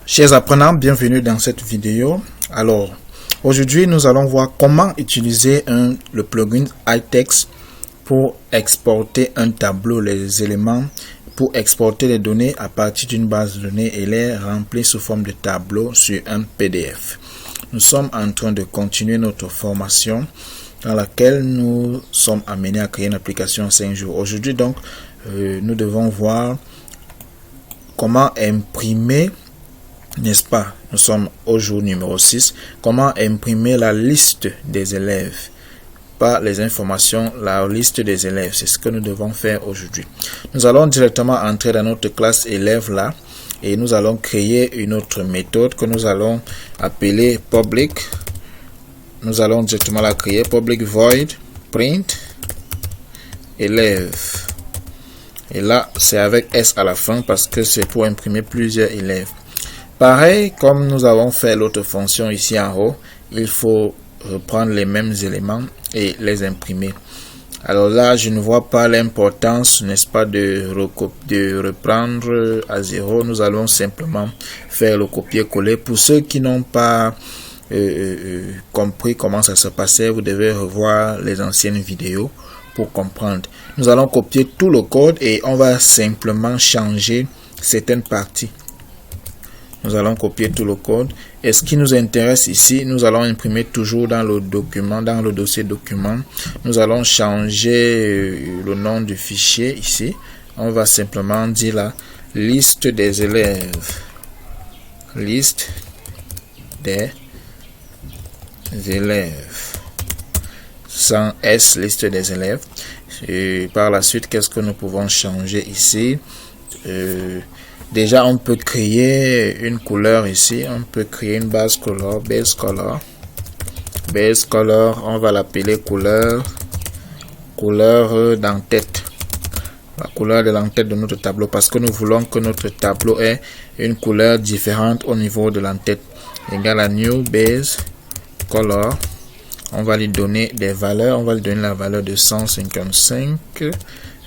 Chers apprenants, bienvenue dans cette vidéo. Alors, aujourd'hui, nous allons voir comment utiliser le plugin iText pour exporter un tableau, les éléments, pour exporter les données à partir d'une base de données et les remplir sous forme de tableau sur un PDF. Nous sommes en train de continuer notre formation dans laquelle nous sommes amenés à créer une application en 5 jours. Aujourd'hui, donc, nous devons voir comment imprimer, n'est-ce pas? Nous sommes au jour numéro 6. Comment imprimer la liste des élèves? Pas les informations, la liste des élèves. C'est ce que nous devons faire aujourd'hui. Nous allons directement entrer dans notre classe élève là. Et nous allons créer une autre méthode que nous allons appeler public. Nous allons directement la créer. Public void print élève. Et là, c'est avec S à la fin parce que c'est pour imprimer plusieurs élèves. Pareil, comme nous avons fait l'autre fonction ici en haut, il faut reprendre les mêmes éléments et les imprimer. Alors là, je ne vois pas l'importance, n'est-ce pas, de reprendre à zéro. Nous allons simplement faire le copier-coller. Pour ceux qui n'ont pas compris comment ça se passait, vous devez revoir les anciennes vidéos pour comprendre. Nous allons copier tout le code et on va simplement changer certaines parties. Nous allons copier tout le code. Et ce qui nous intéresse ici, nous allons imprimer toujours dans le document, dans le dossier document. Nous allons changer le nom du fichier ici. On va simplement dire la liste des élèves. Liste des élèves. Sans S, liste des élèves. Et par la suite, qu'est-ce que nous pouvons changer ici? Déjà, on peut créer une couleur ici. On peut créer une base color, base color. Base color, on va l'appeler couleur d'en-tête. La couleur de l'en-tête de notre tableau parce que nous voulons que notre tableau ait une couleur différente au niveau de l'en-tête. Égal à new base color. On va lui donner des valeurs. On va lui donner la valeur de 155.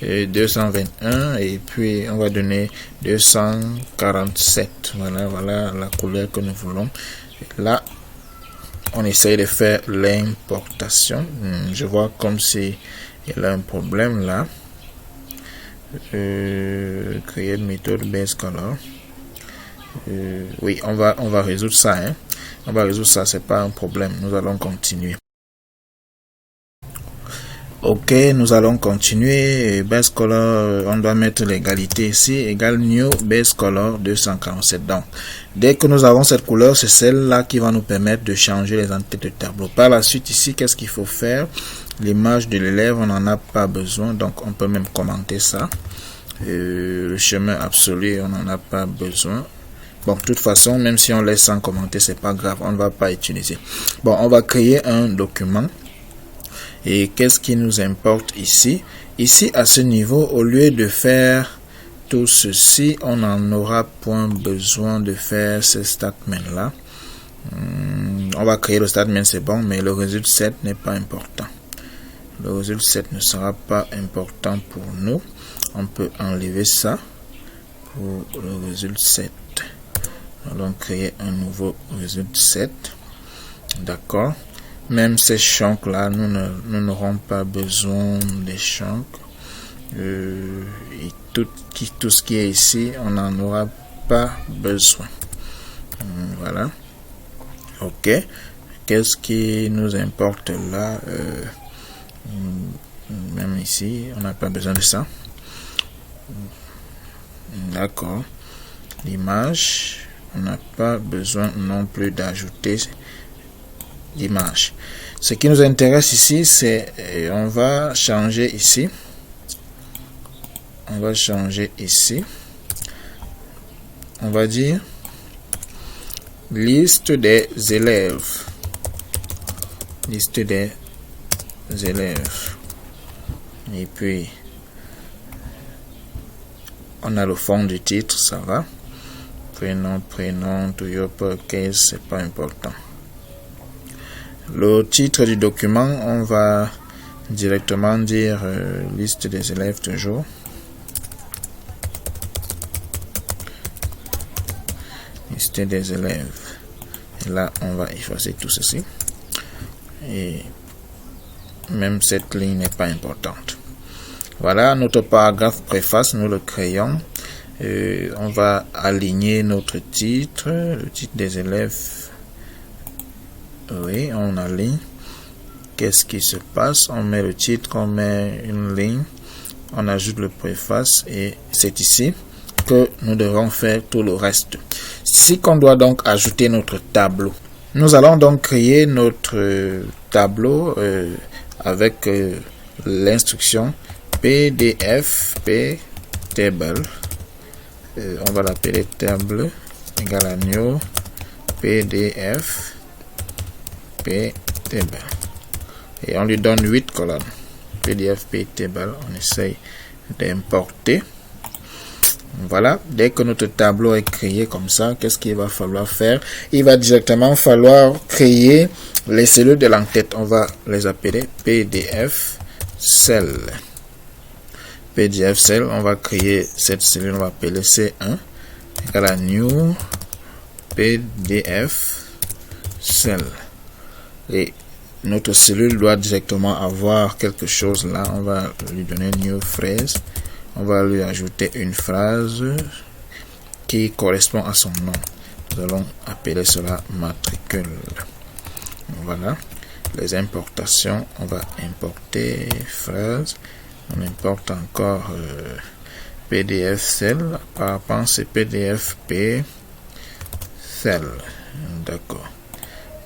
221 et puis on va donner 247. Voilà la couleur que nous voulons. Et là, on essaye de faire l'importation. Je vois comme si il y a un problème là. Créer une méthode base color. Oui, on va résoudre ça. On va résoudre ça, c'est pas un problème. Nous allons continuer. Ok, nous allons continuer. Base color, on doit mettre l'égalité ici, égale new base color 247. Donc, dès que nous avons cette couleur, c'est celle-là qui va nous permettre de changer les en-têtes de tableau. Par la suite, ici, qu'est-ce qu'il faut faire? L'image de l'élève, on n'en a pas besoin, donc on peut même commenter ça. Le chemin absolu, on n'en a pas besoin. Bon, de toute façon, même si on laisse sans commenter, c'est pas grave, on ne va pas utiliser. Bon, on va créer un document. Et qu'est-ce qui nous importe ici? Ici, à ce niveau, au lieu de faire tout ceci, on n'en aura point besoin de faire ce statement-là. On va créer le statement, c'est bon, mais le résultat 7 n'est pas important. Le résultat 7 ne sera pas important pour nous. On peut enlever ça pour le résultat 7. Allons créer un nouveau résultat 7. D'accord. Même ces chunks là, nous n'aurons pas besoin des chunks. Et tout ce qui est ici, on n'en aura pas besoin. Voilà. Ok. Qu'est-ce qui nous importe là? Même ici, on n'a pas besoin de ça. D'accord. L'image, on n'a pas besoin non plus d'ajouter l'image. Ce qui nous intéresse ici, c'est on va changer ici. On va changer ici. On va dire liste des élèves. Liste des élèves. Et puis on a le fond du titre, ça va. Prénom, to your uppercase, c'est pas important. Le titre du document, on va directement dire liste des élèves toujours. liste des élèves. Et là, on va effacer tout ceci. Et même cette ligne n'est pas importante. Voilà, notre paragraphe préface, nous le créons. On va aligner notre titre, le titre des élèves. Oui, on aligne. Qu'est-ce qui se passe? On met le titre, on met une ligne, on ajoute le préface et c'est ici que nous devons faire tout le reste. Ici qu'on doit donc ajouter notre tableau. Nous allons donc créer notre tableau avec l'instruction PDF table. On va l'appeler table égale à new PDF table. Et on lui donne 8 colonnes. PDF table, on essaye d'importer. Voilà, dès que notre tableau est créé comme ça, qu'est-ce qu'il va falloir faire? Il va directement falloir créer les cellules de l'entête. On va les appeler PDF cell. PDF cell, on va créer cette cellule, on va appeler C1 égale à new PDF cell. Et notre cellule doit directement avoir quelque chose là. On va lui donner new phrase. On va lui ajouter une phrase qui correspond à son nom. Nous allons appeler cela matricule. Voilà. Les importations. On va importer phrase. On importe encore PDF cell. Apparemment c'est PDF P cell. D'accord.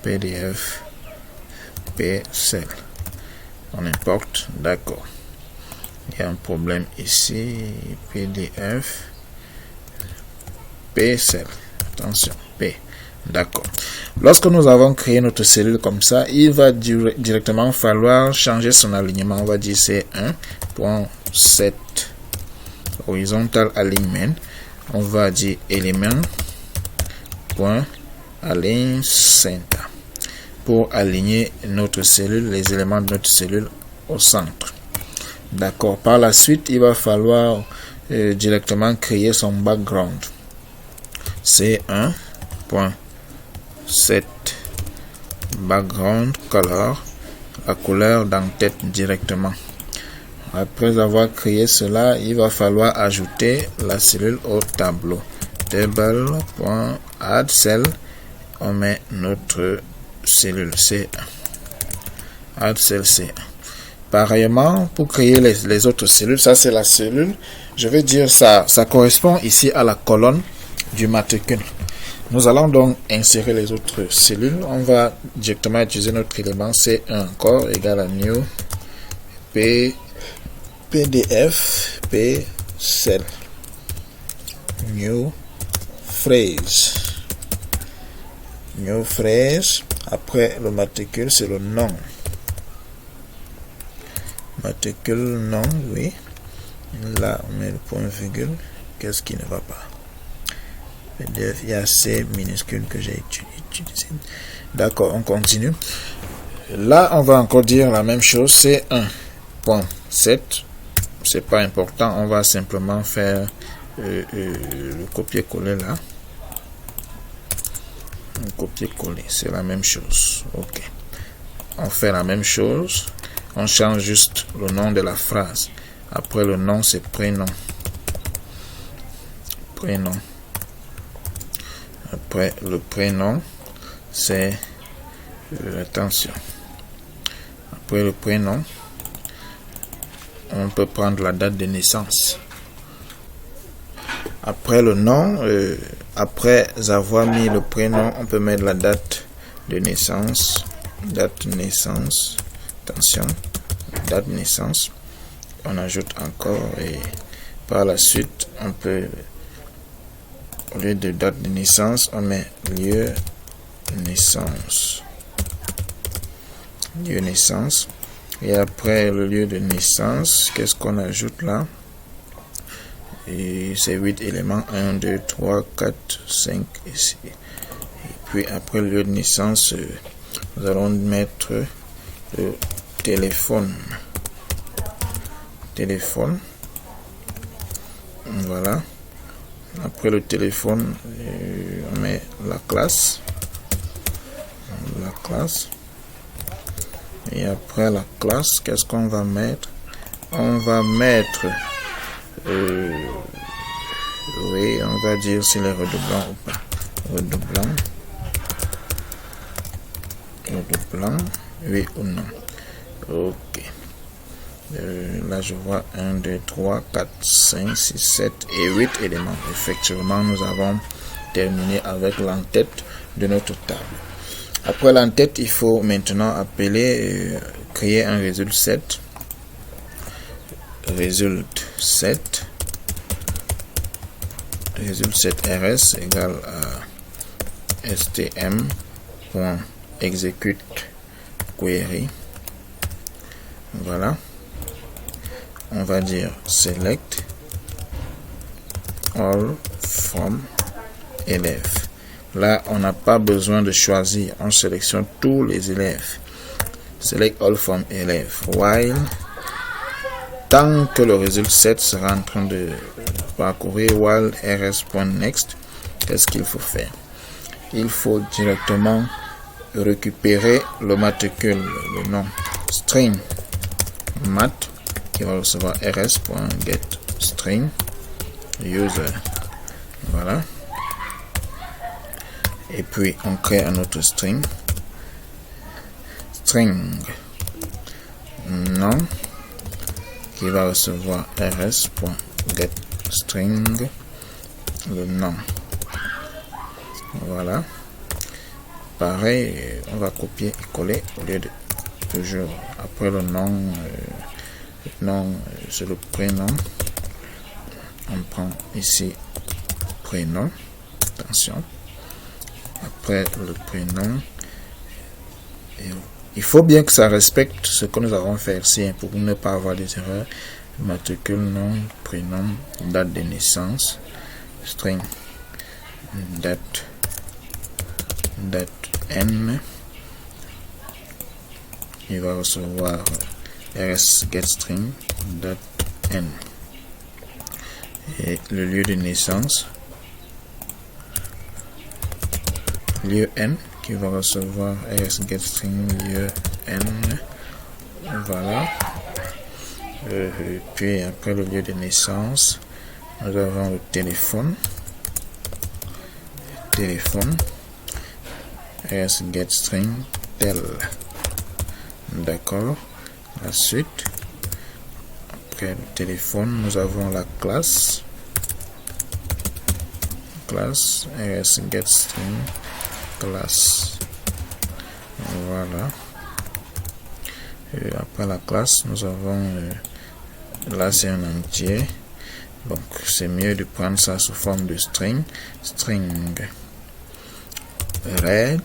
PDF P cell. On importe. D'accord. Il y a un problème ici. PDF P cell. Attention. P. D'accord. Lorsque nous avons créé notre cellule comme ça, il va directement falloir changer son alignement. On va dire c'est 1.7 horizontal alignment. On va dire élément point align center pour aligner notre cellule, les éléments de notre cellule au centre. D'accord. Par la suite, il va falloir directement créer son background. C'est 1.set background color, la couleur d'entête directement. Après avoir créé cela, il va falloir ajouter la cellule au tableau. Table.add cell, on met notre cellule C1. Add cell C1. Pareillement, pour créer les autres cellules, ça c'est la cellule, je vais dire ça correspond ici à la colonne du matricule. Nous allons donc insérer les autres cellules. On va directement utiliser notre élément C1 encore égal à new PDF P cell new phrase. New phrase. Après le matricule, c'est le nom. Matricule nom, oui. Là, on met le point virgule. Qu'est-ce qui ne va pas? PDF, il y a C minuscule que j'ai utilisé. D'accord, on continue. Là, on va encore dire la même chose. C'est 1.7. C'est pas important. On va simplement faire le copier-coller là. Un copier-coller, c'est la même chose. Ok. On fait la même chose. On change juste le nom de la phrase. Après le nom, c'est prénom. Prénom. Après le prénom, c'est attention. Après le prénom, on peut prendre la date de naissance. Après le nom, après avoir mis le prénom, on peut mettre la date de naissance. Date de naissance. Attention. Date de naissance. On ajoute encore et par la suite, on peut, au lieu de date de naissance, on met lieu de naissance. Lieu de naissance. Et après le lieu de naissance, qu'est-ce qu'on ajoute là? Et c'est 8 éléments, 1, 2, 3, 4, 5 ici. Et puis après le lieu de naissance, nous allons mettre le téléphone. Téléphone. Voilà. Après le téléphone, on met la classe. Et après la classe, qu'est-ce qu'on va mettre? On va mettre, oui, on va dire s'il est redoublant ou pas. Redoublant, oui ou non. Ok. Là, je vois 1, 2, 3, 4, 5, 6, 7 et 8 éléments. Effectivement, nous avons terminé avec l'entête de notre table. Après l'entête, il faut maintenant appeler, créer un résulte set. Résulte set rs égale à stm.execute query. Voilà. On va dire select all from élèves. Là, on n'a pas besoin de choisir. On sélectionne tous les élèves. Select all from élèves. While, tant que le résultat set sera en train de parcourir while rs.next, qu'est-ce qu'il faut faire? Il faut directement récupérer le matricule, le nom string mat qui va recevoir rs.getString user. Voilà. Et puis on crée un autre string nom qui va recevoir rs.getString le nom. Voilà. Pareil, on va copier et coller au lieu de toujours après le nom. C'est le prénom. On prend ici prénom. Attention. Après le prénom, il faut bien que ça respecte ce que nous avons fait ici pour ne pas avoir des erreurs. Matricule, nom, prénom, date de naissance, string, date n. Il va recevoir rs.getString date n. Et le lieu de naissance, lieu n, qui va recevoir rs.getString lieu n. Voilà. Puis après le lieu de naissance, nous avons le téléphone, rs.getString tel. D'accord. La suite, après le téléphone, nous avons la classe rs.getString classe. Voilà. Et après la classe, nous avons là c'est un entier, donc c'est mieux de prendre ça sous forme de string red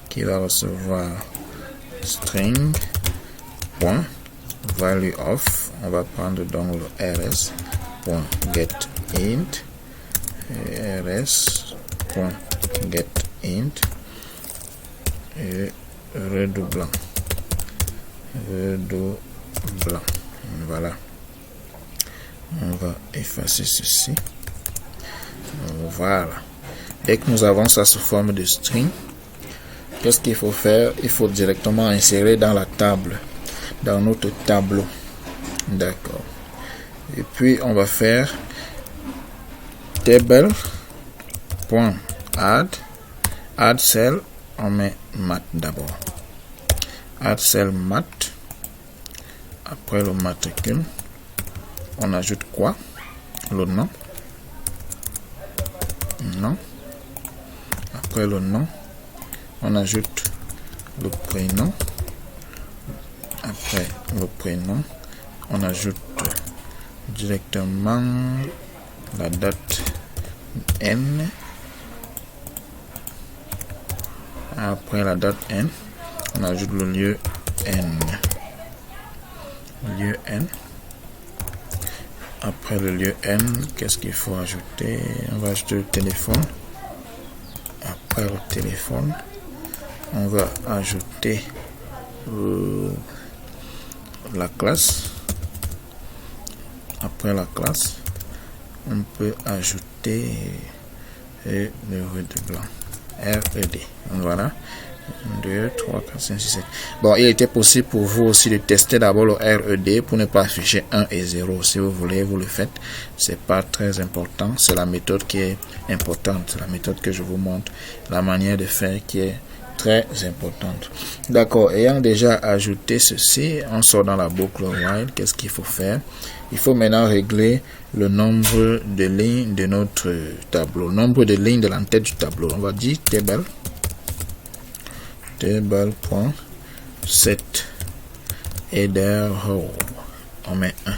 qui va recevoir string point value of. On va prendre donc le rs.getInt rs.getInt et redoublant. Voilà. On va effacer ceci. Voilà. Dès que nous avons ça sous forme de string, qu'est-ce qu'il faut faire? Il faut directement insérer dans la table, dans notre tableau. D'accord. Et puis on va faire table.add cell. On met mat d'abord. Add cell mat. Après le matricule, on ajoute quoi? Le nom. Après le nom, on ajoute le prénom. Après le prénom, on ajoute directement la date n. Après la date n, on ajoute le lieu n. Après le lieu n, qu'est-ce qu'il faut ajouter? On va ajouter le téléphone. Après le téléphone, on va ajouter la classe. Après la classe, on peut ajouter le redoublant RED. Voilà. 2, 3, 4, 5, 6, 7. Bon, il était possible pour vous aussi de tester d'abord le RED pour ne pas afficher 1 et 0. Si vous voulez, vous le faites. C'est pas très important. C'est la méthode qui est importante. La méthode que je vous montre. La manière de faire qui est très importante. D'accord. Ayant déjà ajouté ceci, on sort dans la boucle while. Qu'est-ce qu'il faut faire? Il faut maintenant régler le nombre de lignes de notre tableau. Le nombre de lignes de l'entête du tableau. On va dire table. Table.set header row. On met 1.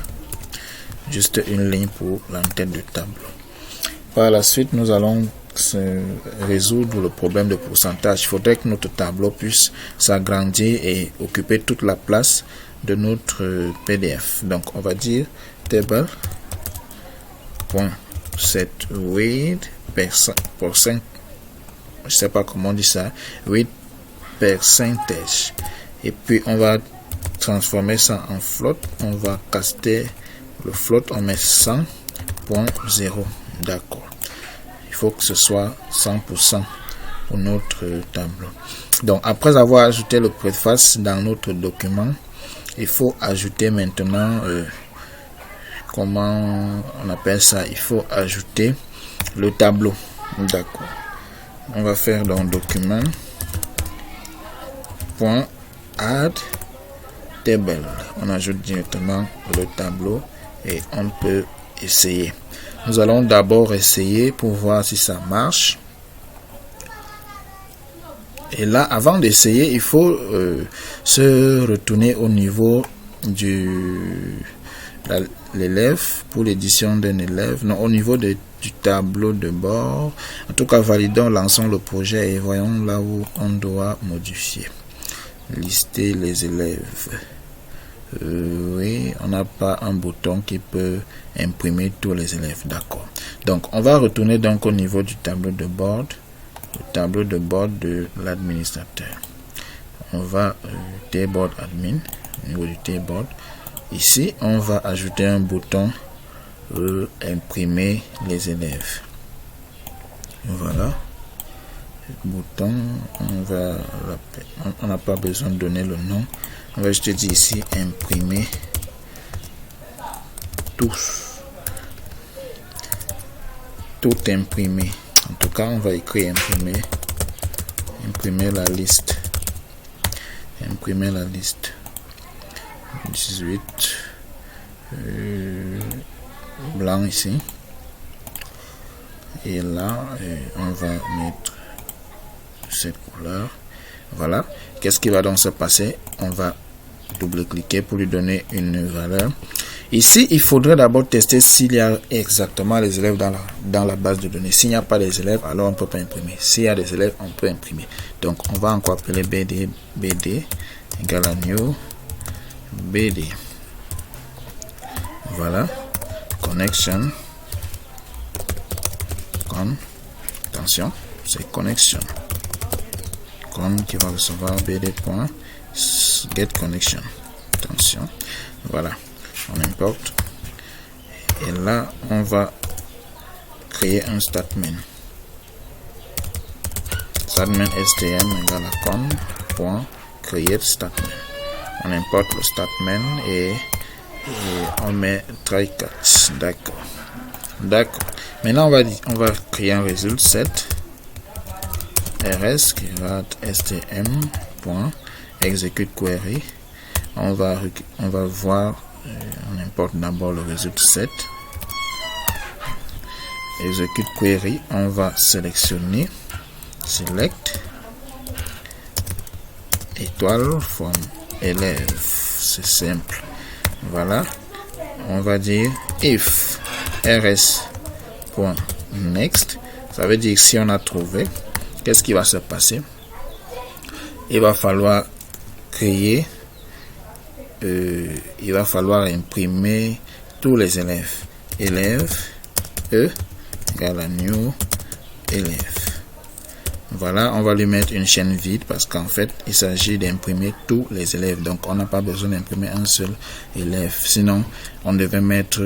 Juste une ligne pour l'entête du tableau. Par la suite, nous allons résoudre le problème de pourcentage. Il faudrait que notre tableau puisse s'agrandir et occuper toute la place de notre PDF. Donc, on va dire table.set width %, je sais pas comment on dit ça, width percentage, et puis on va transformer ça en float. On va caster le float, on met 100.0. d'accord, il faut que ce soit 100% pour notre tableau. Donc après avoir ajouté le préface dans notre document, il faut ajouter maintenant comment on appelle ça, il faut ajouter le tableau. D'accord, on va faire dans document .add table. On ajoute directement le tableau et on peut essayer. Nous allons d'abord essayer pour voir si ça marche. Et là, avant d'essayer, il faut se retourner au niveau de l'élève, pour l'édition d'un élève, non, au niveau du tableau de bord. En tout cas, validons, lançons le projet et voyons là où on doit modifier. Lister les élèves. Oui, on n'a pas un bouton qui peut imprimer tous les élèves. D'accord. Donc, on va retourner donc au niveau du tableau de bord. Le tableau de bord de l'administrateur. On va table admin, au niveau du table. Ici, on va ajouter un bouton imprimer les élèves. Voilà. Bouton, on n'a pas besoin de donner le nom. On va juste dire ici imprimer tous. Tout imprimer. En tout cas, on va écrire imprimer. Imprimer la liste. Imprimer la liste. 18. Blanc ici. Et là, on va mettre cette couleur. Voilà. Qu'est-ce qui va donc se passer? On va double-cliquer pour lui donner une valeur. Ici, il faudrait d'abord tester s'il y a exactement les élèves dans la base de données. S'il n'y a pas les élèves, alors on ne peut pas imprimer. S'il y a des élèves, on peut imprimer. Donc, on va encore appeler BD égale à new BD. Voilà. Connection. Attention, c'est connection. Qui va recevoir bd.getConnection. Attention. Voilà. On importe. Et là, on va créer un statement. Statement stm égale à con.create statement. On importe le statement et on met try catch. D'accord. D'accord. Maintenant, on va créer un résultat set rs qui va stm.execute query. On va voir, on importe d'abord le résultat set execute query. On va sélectionner select étoile from élève. C'est simple. Voilà. On va dire if rs.next. Ça veut dire que si on a trouvé, qu'est-ce qui va se passer? Il va falloir créer, il va falloir imprimer tous les élèves. Élève égale à new élève. Voilà, on va lui mettre une chaîne vide parce qu'en fait, il s'agit d'imprimer tous les élèves. Donc, on n'a pas besoin d'imprimer un seul élève. Sinon, on devait mettre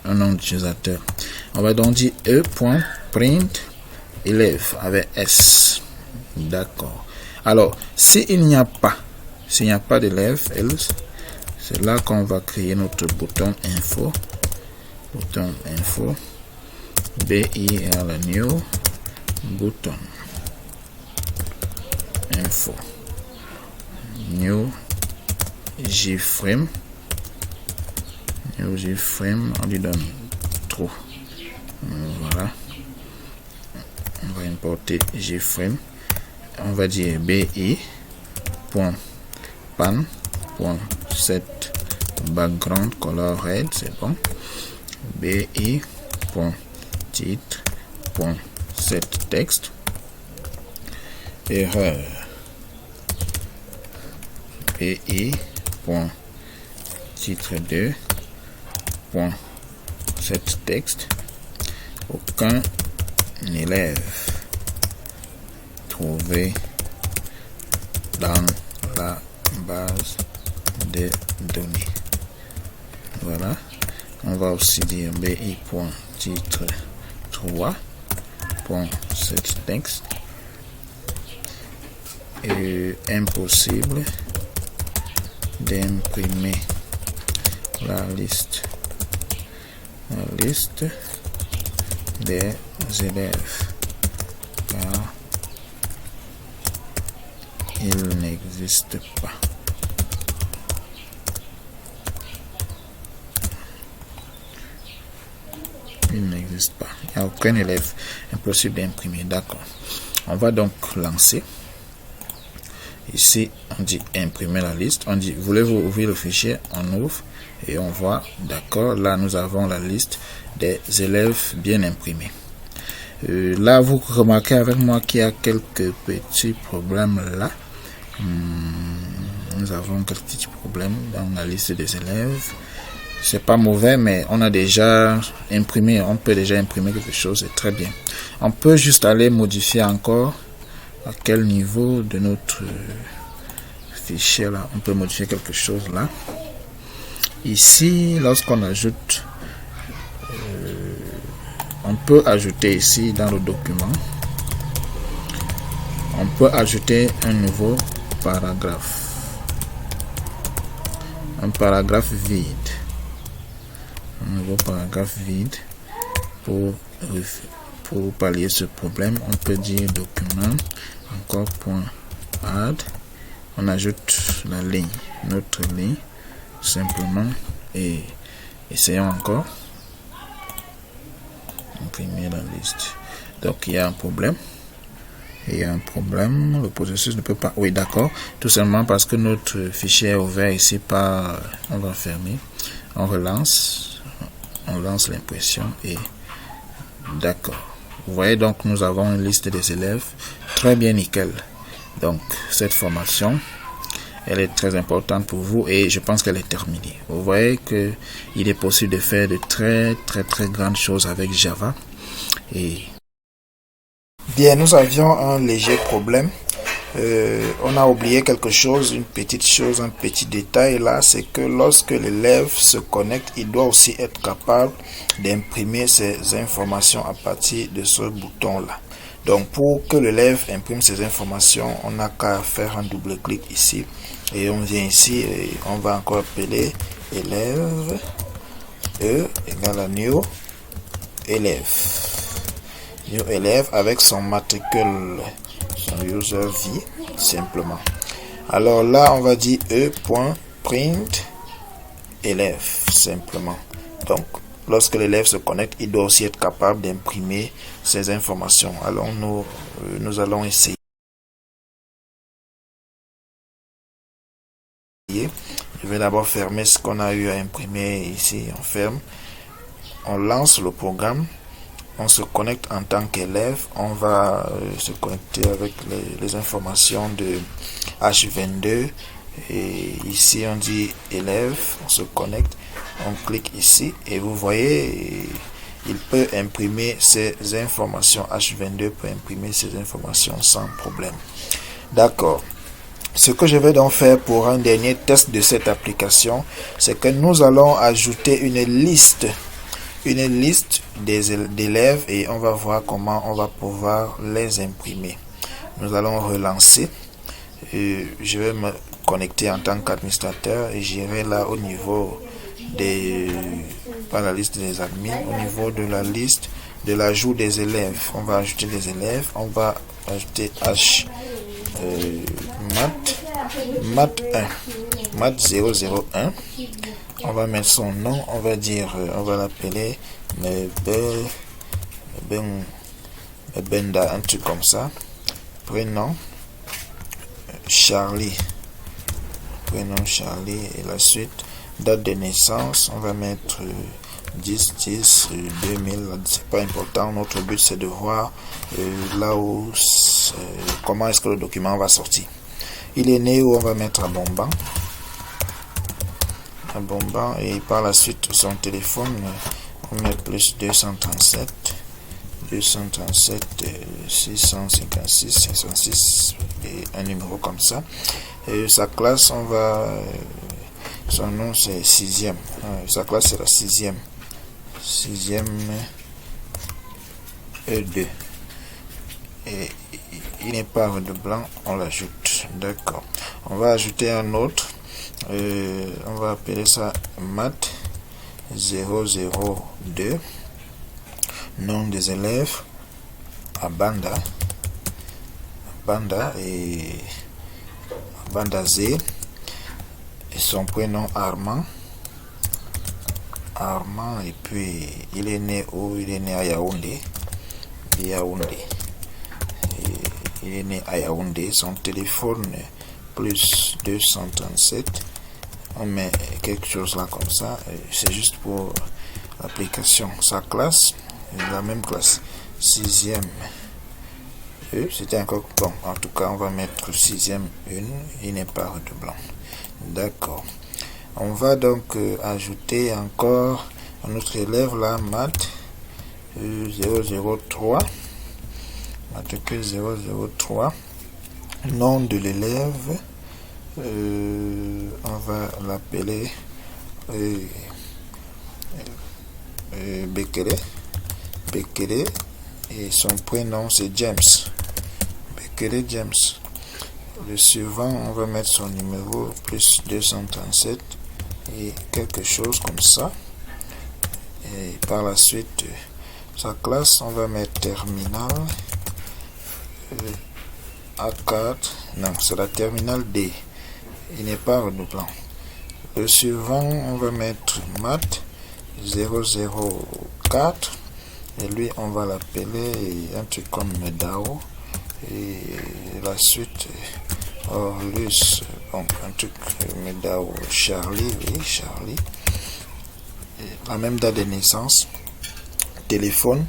un nom d'utilisateur. On va donc dire e.print élève avec S. D'accord. Alors, s'il n'y a pas d'élève, else, c'est là qu'on va créer notre bouton info. Bouton info. BIL new bouton info new JFrame on lui donne true. Voilà, on va importer JFrame, on va dire bi.pan.set background color red, c'est bon. bi.titre.set texte erreur bi.titre2.set texte aucun élève trouvé dans la base de données. Voilà, on va aussi dire bi.titre3.set texte et impossible d'imprimer la liste des élèves car il n'existe pas. Il n'existe pas. Il n'y a aucun élève. Impossible d'imprimer. D'accord. On va donc lancer. Ici, on dit imprimer la liste. On dit, voulez-vous ouvrir le fichier? On ouvre et on voit, d'accord, là nous avons la liste des élèves bien imprimés. Là, vous remarquez avec moi qu'il y a quelques petits problèmes là. Nous avons quelques petits problèmes dans la liste des élèves. C'est pas mauvais, mais on a déjà imprimé, on peut déjà imprimer quelque chose, c'est très bien. On peut juste aller modifier encore à quel niveau de notre fichier là, on peut modifier quelque chose là. Ici, lorsqu'on ajoute, on peut ajouter ici dans le document, on peut ajouter un nouveau paragraphe, un paragraphe vide. Un nouveau paragraphe vide pour pallier ce problème. On peut dire document encore point add, on ajoute la ligne, notre ligne simplement, et essayons encore imprimer la liste. Donc il y a un problème, le processus ne peut pas, oui d'accord, tout simplement parce que notre fichier est ouvert ici par, on va fermer, on relance, on lance l'impression et d'accord. Vous voyez, donc nous avons une liste des élèves très bien, nickel. Donc cette formation, elle est très importante pour vous et je pense qu'elle est terminée. Vous voyez que il est possible de faire de très grandes choses avec Java. Et bien, nous avions un léger problème. On a oublié quelque chose, une petite chose, un petit détail là, c'est que lorsque l'élève se connecte, il doit aussi être capable d'imprimer ses informations à partir de ce bouton là. Donc pour que l'élève imprime ses informations, on n'a qu'à faire un double clic ici et on vient ici et on va encore appeler élève égale à new élève avec son matricule, son user v simplement. Alors là on va dire e.print élève simplement. Donc lorsque l'élève se connecte, il doit aussi être capable d'imprimer ces informations. Alors nous allons essayer. Je vais d'abord fermer ce qu'on a eu à imprimer ici. On ferme, on lance le programme, on se connecte en tant qu'élève, on va se connecter avec les informations de H22 et ici on dit élève, on se connecte, on clique ici et vous voyez il peut imprimer ces informations. H22 peut imprimer ces informations sans problème. D'accord. Ce que je vais donc faire pour un dernier test de cette application, c'est que nous allons ajouter une liste d'élèves et on va voir comment on va pouvoir les imprimer. Nous allons relancer. Je vais me connecter en tant qu'administrateur et j'irai là au niveau pas la liste des admins, au niveau de la liste de l'ajout des élèves. On va ajouter les élèves, on va ajouter math 1, math 001. On va mettre son nom, on va dire, on va l'appeler Benda, un truc comme ça. Prénom Charlie, et la suite, date de naissance, on va mettre 10/10/2000, c'est pas important. Notre but c'est de voir là où comment est-ce que le document va sortir. Il est né où, on va mettre à Bomban, et par la suite son téléphone, on met plus 237 656 506 et un numéro comme ça. Et sa classe, on va son nom c'est 6e, sa classe c'est la 6e E2 et il n'est pas redoublant, on l'ajoute. D'accord. On va ajouter un autre, on va appeler ça math 002. Nom des élèves Banda et Banda Z, et son prénom Armand, et puis il est né où? Il est né à Yaoundé. Il est né à Yaoundé. Son téléphone plus 237. On met quelque chose là comme ça, c'est juste pour l'application. Sa classe, la même classe, 6e. C'était encore bon. En tout cas, on va mettre 6e 1. Il n'est pas redoublant. D'accord. On va donc ajouter encore un autre élève là, math 003. Matricule 003. Nom de l'élève, on va l'appeler Bekele, et son prénom c'est James. Bekele James. Le suivant, on va mettre son numéro plus 237 et quelque chose comme ça. Et par la suite, sa classe, on va mettre terminal A4. Non, c'est la terminale D. Il n'est pas redoublant. Le suivant, on va mettre math 004. Et lui, on va l'appeler un truc comme Medao. Et la suite, Orlus, bon, un truc Medao Charlie, oui, Charlie. Et la même date de naissance. Téléphone,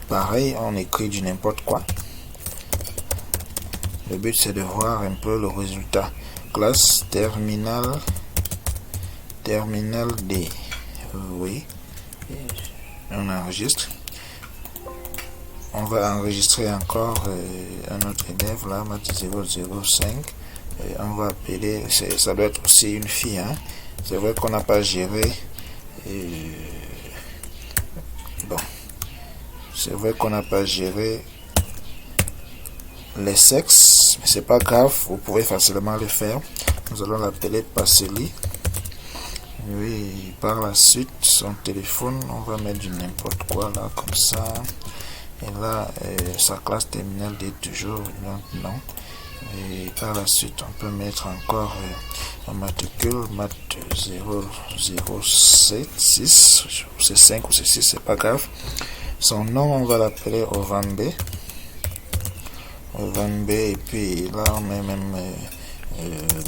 pareil, on écrit du n'importe quoi. Le but c'est de voir un peu le résultat. Classe terminal D. Oui. On enregistre. On va enregistrer encore un autre élève là, math 005. Et on va appeler, ça doit être aussi une fille. Hein. C'est vrai qu'on n'a pas géré. Bon. C'est vrai qu'on n'a pas géré les sexes, mais c'est pas grave, vous pouvez facilement le faire. Nous allons l'appeler Passeli. Oui, par la suite, son téléphone, on va mettre du n'importe quoi là, comme ça. Et là, sa classe terminale est toujours non. Et par la suite, on peut mettre encore un matricule, math 006, c'est 5 ou c'est 6, c'est pas grave. Son nom, on va l'appeler Ovambe, et puis là, on met même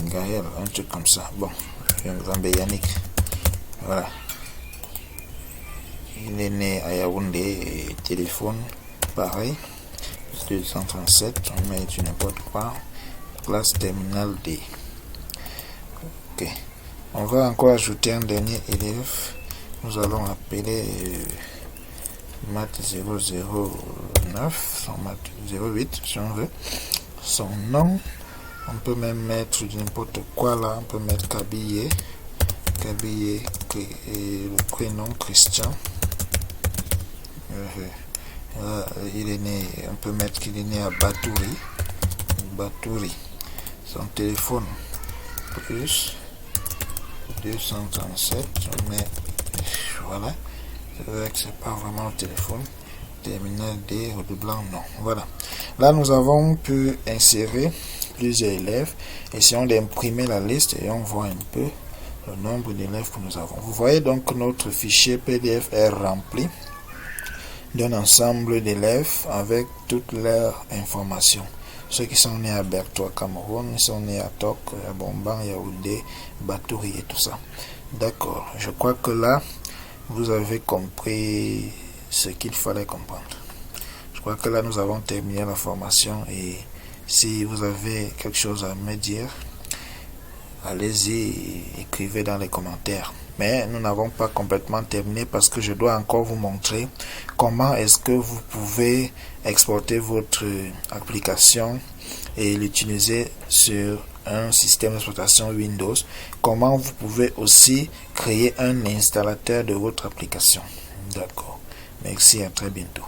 Gaël, un truc comme ça. Bon, Ovambe Yannick, voilà. Il est né à Yaoundé, et téléphone, pareil, 237, on met du n'importe quoi, classe terminale D. Ok, on va encore ajouter un dernier élève, nous allons appeler Math 009, son Math 08 si on veut. Son nom, on peut même mettre n'importe quoi là, on peut mettre Kabylie, et le prénom Christian. Là, il est né, on peut mettre qu'il est né à Batouri. Son téléphone plus 237, mais voilà, c'est vrai que c'est pas vraiment le téléphone. Terminal D, redoublant non. Voilà. Là, nous avons pu insérer plusieurs élèves. Essayons d'imprimer la liste et on voit un peu le nombre d'élèves que nous avons. Vous voyez donc que notre fichier PDF est rempli d'un ensemble d'élèves avec toutes leurs informations. Ceux qui sont nés à Bertoua, Cameroun, ils sont nés à Tok, à Bomban, Yaoundé, Batouri et tout ça. D'accord. Je crois que là, vous avez compris ce qu'il fallait comprendre. Je crois que là, nous avons terminé la formation et si vous avez quelque chose à me dire, allez-y, écrivez dans les commentaires. Mais nous n'avons pas complètement terminé parce que je dois encore vous montrer comment est-ce que vous pouvez exporter votre application et l'utiliser sur un système d'exploitation Windows. Comment vous pouvez aussi créer un installateur de votre application. D'accord. Merci, à très bientôt.